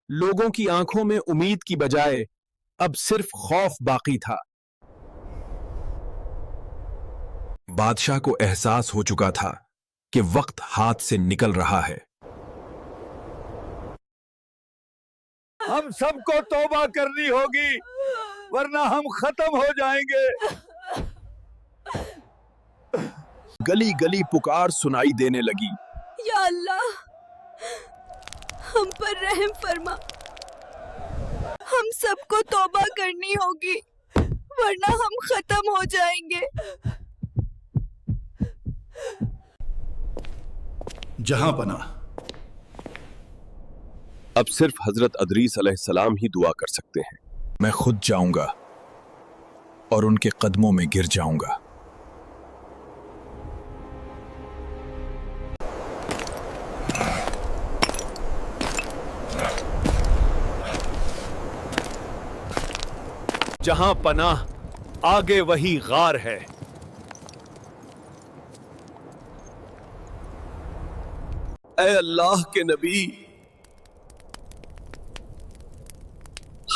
लोगों की आंखों में उम्मीद की बजाय अब सिर्फ खौफ बाकी था। बादशाह को एहसास हो चुका था कि वक्त हाथ से निकल रहा है। हम सबको तौबा करनी होगी वरना हम खत्म हो जाएंगे। गली गली पुकार सुनाई देने लगी। या अल्लाह, हम पर रहम फरमा। हम सबको तौबा करनी होगी वरना हम खत्म हो जाएंगे। जहां पना, अब सिर्फ हजरत अदरीस अलैहिस्सलाम ही दुआ कर सकते हैं। मैं खुद जाऊंगा और उनके कदमों में गिर जाऊंगा। जहां पनाह, आगे वही गार है। ऐ अल्लाह के नबी,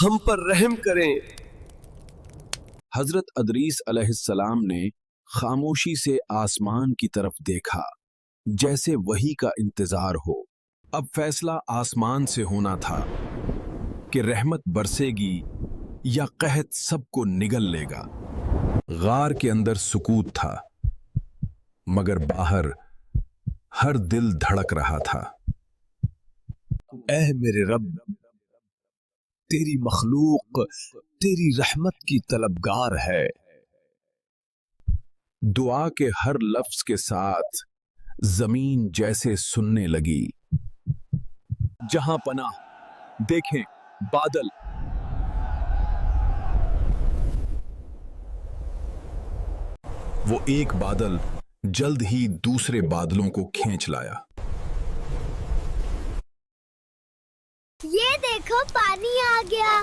हम पर रहम करें। हजरत अदरीस अलैहिस्सलाम ने खामोशी से आसमान की तरफ देखा, जैसे वही का इंतजार हो। अब फैसला आसमान से होना था कि रहमत बरसेगी या कहत सबको निगल लेगा। गार के अंदर सुकूत था, मगर बाहर हर दिल धड़क रहा था। ऐ मेरे रब, तेरी मखलूक तेरी रहमत की तलबगार है। दुआ के हर लफ्ज के साथ जमीन जैसे सुनने लगी। जहां पनाह, देखें बादल। वो एक बादल जल्द ही दूसरे बादलों को खींच लाया। ये देखो, पानी आ गया।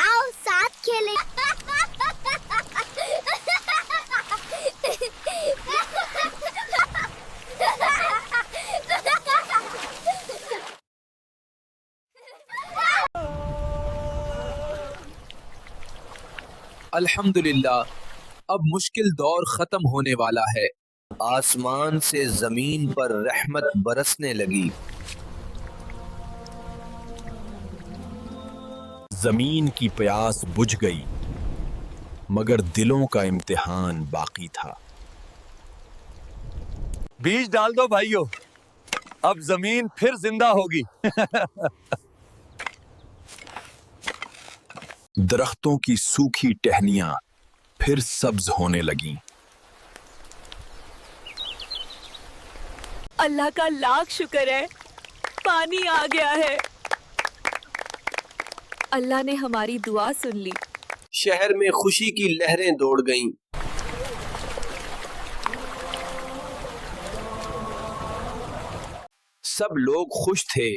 आओ साथ खेलें। अल्हम्दुलिल्लाह, अब मुश्किल दौर खत्म होने वाला है। आसमान से जमीन पर रहमत बरसने लगी। जमीन की प्यास बुझ गई, मगर दिलों का इम्तिहान बाकी था। बीज डाल दो भाइयों, अब जमीन फिर जिंदा होगी। दरख्तों की सूखी टहनियां फिर सब्ज होने लगीं। अल्लाह का लाख शुक्र है, पानी आ गया है। अल्लाह ने हमारी दुआ सुन ली। शहर में खुशी की लहरें दौड़ गईं। सब लोग खुश थे,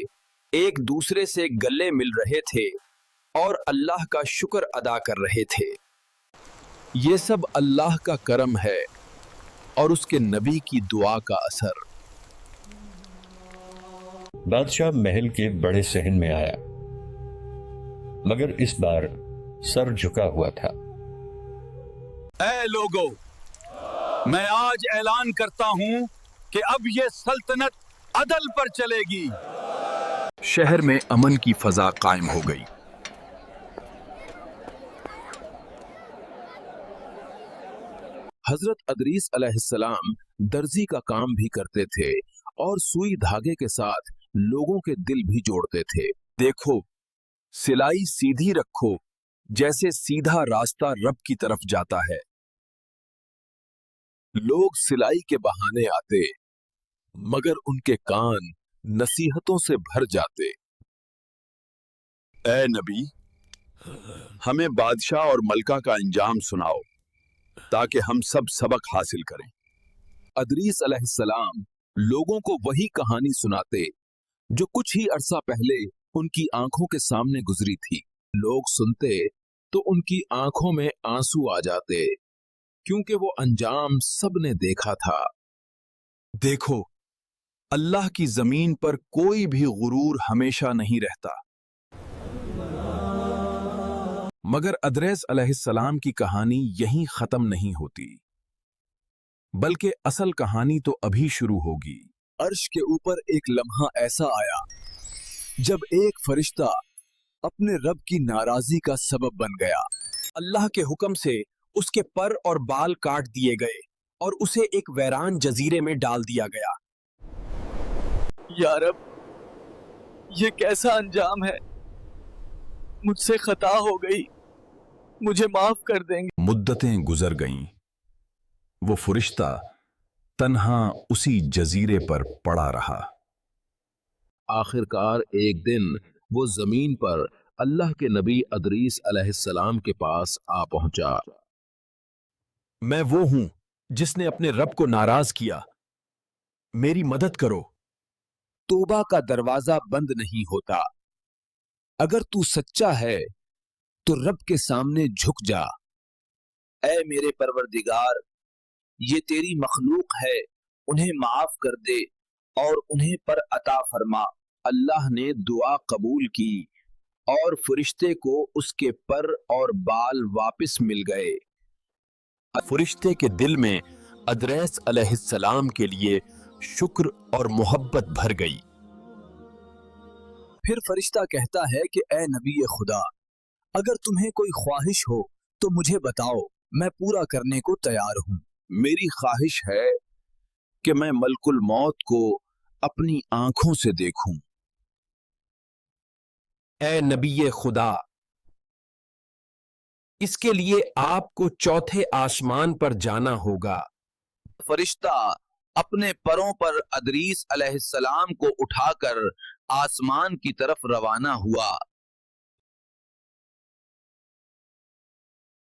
एक दूसरे से गले मिल रहे थे और अल्लाह का शुक्र अदा कर रहे थे। ये सब अल्लाह का करम है और उसके नबी की दुआ का असर। बादशाह महल के बड़े सहन में आया, मगर इस बार सर झुका हुआ था। ऐ लोगों, मैं आज ऐलान करता हूं कि अब ये सल्तनत अदल पर चलेगी। शहर में अमन की फजा कायम हो गई। हजरत अदरीस अलैहिस्सलाम दर्जी का काम भी करते थे और सुई धागे के साथ लोगों के दिल भी जोड़ते थे। देखो, सिलाई सीधी रखो जैसे सीधा रास्ता रब की तरफ जाता है। लोग सिलाई के बहाने आते, मगर उनके कान नसीहतों से भर जाते। ऐ नबी, हमें बादशाह और मलका का अंजाम सुनाओ ताकि हम सब सबक हासिल करें। अदरीस अलैहिस्सलाम लोगों को वही कहानी सुनाते जो कुछ ही अरसा पहले उनकी आंखों के सामने गुजरी थी। लोग सुनते तो उनकी आंखों में आंसू आ जाते, क्योंकि वो अंजाम सबने देखा था। देखो, अल्लाह की जमीन पर कोई भी गुरूर हमेशा नहीं रहता। मगर अदरैस अलैहिस्सलाम की कहानी यहीं खत्म नहीं होती, बल्कि असल कहानी तो अभी शुरू होगी। अर्श के ऊपर एक लम्हा ऐसा आया जब एक फरिश्ता अपने रब की नाराजगी का सबब बन गया। अल्लाह के हुक्म से उसके पर और बाल काट दिए गए और उसे एक वैरान जजीरे में डाल दिया गया। या रब, ये कैसा अंजाम है? मुझसे खता हो गई, मुझे माफ कर देंगे। मुद्दतें गुजर गईं। वो फरिश्ता तन्हा उसी जजीरे पर पड़ा रहा। आखिरकार एक दिन वो जमीन पर अल्लाह के नबी अदरीस अलैहिस्सलाम के पास आ पहुंचा। मैं वो हूं जिसने अपने रब को नाराज किया, मेरी मदद करो। तौबा का दरवाजा बंद नहीं होता। अगर तू सच्चा है तो रब के सामने झुक जा। ऐ मेरे परवरदिगार, ये तेरी मखलूक है, उन्हें माफ कर दे और उन्हें पर अता फरमा। अल्लाह ने दुआ कबूल की और फरिश्ते को उसके पर और बाल वापस मिल गए। फरिश्ते के दिल में अदरैस अलैहिस्सलाम के लिए शुक्र और मोहब्बत भर गई। फिर फरिश्ता कहता है कि ए नबी खुदा, अगर तुम्हें कोई ख्वाहिश हो तो मुझे बताओ, मैं पूरा करने को तैयार हूं। मेरी ख्वाहिश है कि मैं मलकुल मौत को अपनी आंखों से देखूं। ए नबी खुदा, इसके लिए आपको चौथे आसमान पर जाना होगा। फरिश्ता अपने परों पर अदरीस अलैहिस्सलाम को उठाकर आसमान की तरफ रवाना हुआ।